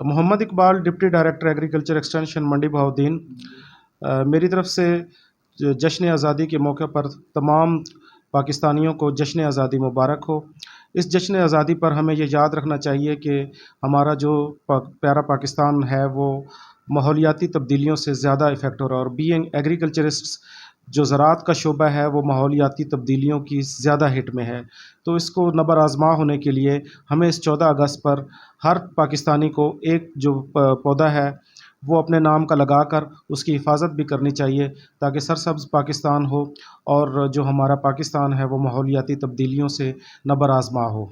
محمد Iqbal, deputy director agriculture extension Mandi Bahauddin. میری طرف سے جشن آزادی کے موقع پر تمام پاکستانیوں کو جشن آزادی مبارک ہو. اس جشن آزادی پر ہمیں یہ یاد رکھنا چاہیے کہ ہمارا جو پیارا پاکستان ہے وہ ماحولیاتی تبدیلیوں سے زیادہ افیکٹ ہو رہا ہے، اور بینگ ایگریکلچرسٹ جو زراعت کا شعبہ ہے وہ ماحولیاتی تبدیلیوں کی زیادہ ہٹ میں ہے. تو اس کو نبر آزما ہونے کے لیے ہمیں اس 14 اگست پر ہر پاکستانی کو ایک جو پودا ہے وہ اپنے نام کا لگا کر اس کی حفاظت بھی کرنی چاہیے، تاکہ سرسبز پاکستان ہو اور جو ہمارا پاکستان ہے وہ ماحولیاتی تبدیلیوں سے نبر آزما ہو.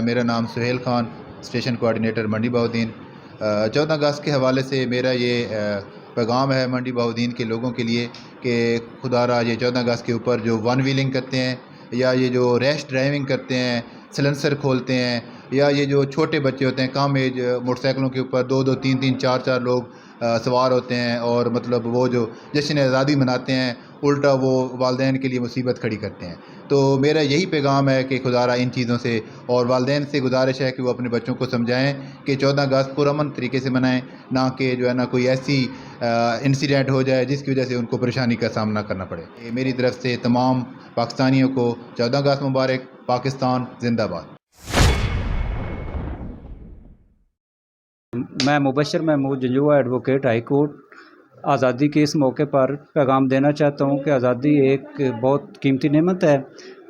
میرا نام سہیل خان، اسٹیشن کوآرڈینیٹر منڈی بہاؤالدین. 14 اگست کے حوالے سے میرا یہ پیغام ہے منڈی بہاؤالدین کے لوگوں کے لیے کہ خدا را یہ 14 اگست کے اوپر جو ون ویلنگ کرتے ہیں یا یہ جو ریش ڈرائیونگ کرتے ہیں، سلنسر کھولتے ہیں، یا یہ جو چھوٹے بچے ہوتے ہیں کم ایج موٹر سائیکلوں کے اوپر 2-2 3-3 4-4 لوگ سوار ہوتے ہیں، اور مطلب وہ جو جشن آزادی مناتے ہیں الٹا وہ والدین کے لیے مصیبت کھڑی کرتے ہیں. تو میرا یہی پیغام ہے کہ خدا را ان چیزوں سے، اور والدین سے گزارش ہے کہ وہ اپنے بچوں کو سمجھائیں کہ 14 اگست پرامن طریقے سے منائیں، نہ کہ جو ہے نا کوئی ایسی انسیڈنٹ ہو جائے جس کی وجہ سے ان کو پریشانی کا سامنا کرنا پڑے. میری طرف سے تمام پاکستانیوں کو 14 اگست مبارک. پاکستان زندہ باد. میں Mubashir Mahmood Janjua advocate high court آزادی کے اس موقع پر پیغام دینا چاہتا ہوں کہ آزادی ایک بہت قیمتی نعمت ہے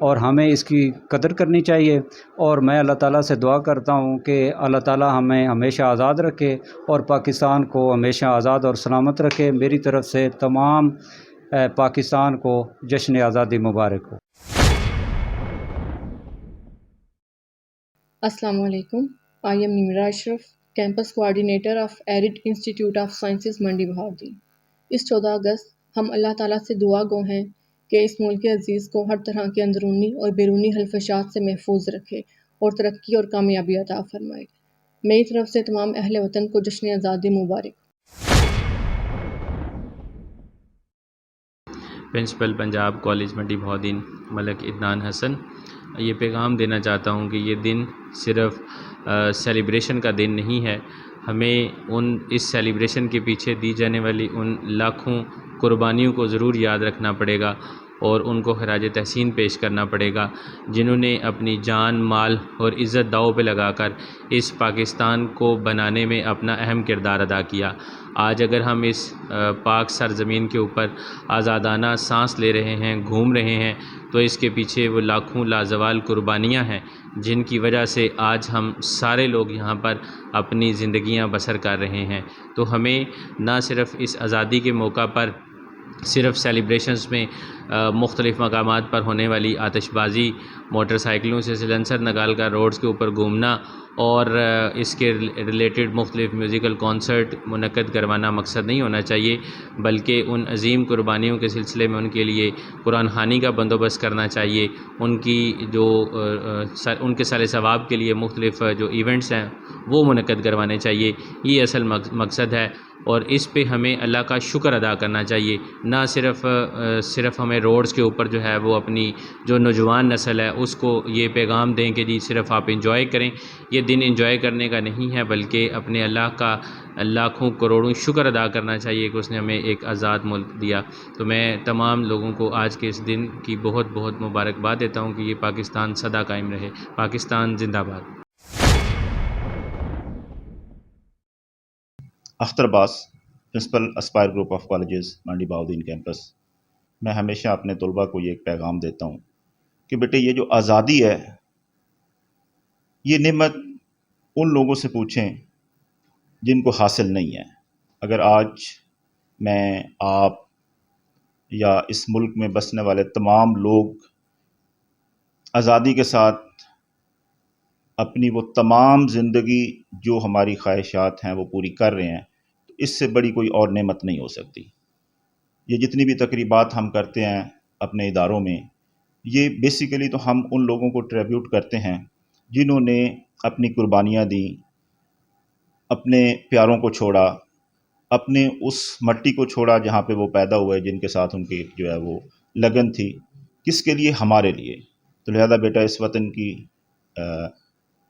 اور ہمیں اس کی قدر کرنی چاہیے، اور میں اللہ تعالیٰ سے دعا کرتا ہوں کہ اللہ تعالیٰ ہمیں ہمیشہ آزاد رکھے اور پاکستان کو ہمیشہ آزاد اور سلامت رکھے. میری طرف سے تمام پاکستان کو جشن آزادی مبارک ہو. السلام علیکم. I'm Nimra Ashraf, campus coordinator of Aird institute of sciences Mandi Bahauddin. اس 14 اگست ہم اللہ تعالیٰ سے دعا گو ہیں کہ اس ملک عزیز کو ہر طرح کے اندرونی اور بیرونی حلفشات سے محفوظ رکھے اور ترقی اور کامیابی عطا فرمائے. میری طرف سے تمام اہل وطن کو جشن آزادی مبارک. پرنسپل پنجاب کالج منڈی بہاؤالدین ملک عدنان حسن. یہ پیغام دینا چاہتا ہوں کہ یہ دن صرف سیلیبریشن کا دن نہیں ہے، ہمیں اس سیلیبریشن کے پیچھے دی جانے والی ان لاکھوں قربانیوں کو ضرور یاد رکھنا پڑے گا اور ان کو خراج تحسین پیش کرنا پڑے گا، جنہوں نے اپنی جان، مال اور عزت داؤ پہ لگا کر اس پاکستان کو بنانے میں اپنا اہم کردار ادا کیا. آج اگر ہم اس پاک سرزمین کے اوپر آزادانہ سانس لے رہے ہیں، گھوم رہے ہیں، تو اس کے پیچھے وہ لاکھوں لازوال قربانیاں ہیں جن کی وجہ سے آج ہم سارے لوگ یہاں پر اپنی زندگیاں بسر کر رہے ہیں. تو ہمیں نہ صرف اس آزادی کے موقع پر صرف سیلیبریشنز میں مختلف مقامات پر ہونے والی آتش بازی، موٹر سائیکلوں سے سلنسر نکال کر روڈز کے اوپر گھومنا اور اس کے ریلیٹڈ مختلف میوزیکل کانسرٹ منعقد کروانا مقصد نہیں ہونا چاہیے، بلکہ ان عظیم قربانیوں کے سلسلے میں ان کے لیے قرآن خوانی کا بندوبست کرنا چاہیے. ان کی جو ان کے سال ثواب کے لیے مختلف جو ایونٹس ہیں وہ منعقد کروانے چاہیے. یہ اصل مقصد ہے، اور اس پہ ہمیں اللہ کا شکر ادا کرنا چاہیے. نہ صرف ہمیں روڈز کے اوپر جو ہے وہ اپنی جو نوجوان نسل ہے اس کو یہ پیغام دیں کہ جی صرف آپ انجوائے کریں. یہ دن انجوائے کرنے کا نہیں ہے، بلکہ اپنے اللہ کا لاکھوں کروڑوں شکر ادا کرنا چاہیے کہ اس نے ہمیں ایک آزاد ملک دیا. تو میں تمام لوگوں کو آج کے اس دن کی بہت بہت مبارکباد دیتا ہوں کہ یہ پاکستان سدا قائم رہے. پاکستان زندہ باد. Akhtar Abbas, principal Aspire group of colleges Mandi Bahauddin campus. میں ہمیشہ اپنے طلباء کو یہ ایک پیغام دیتا ہوں کہ بیٹے یہ جو آزادی ہے یہ نعمت ان لوگوں سے پوچھیں جن کو حاصل نہیں ہے. اگر آج میں، آپ یا اس ملک میں بسنے والے تمام لوگ آزادی کے ساتھ اپنی وہ تمام زندگی جو ہماری خواہشات ہیں وہ پوری کر رہے ہیں، تو اس سے بڑی کوئی اور نعمت نہیں ہو سکتی. یہ جتنی بھی تقریبات ہم کرتے ہیں اپنے اداروں میں، یہ بیسیکلی تو ہم ان لوگوں کو ٹریبیوٹ کرتے ہیں جنہوں نے اپنی قربانیاں دیں، اپنے پیاروں کو چھوڑا، اپنے اس مٹی کو چھوڑا جہاں پہ وہ پیدا ہوئے، جن کے ساتھ ان کی جو ہے وہ لگن تھی. کس کے لیے؟ ہمارے لیے. تو لہذا بیٹا اس وطن کی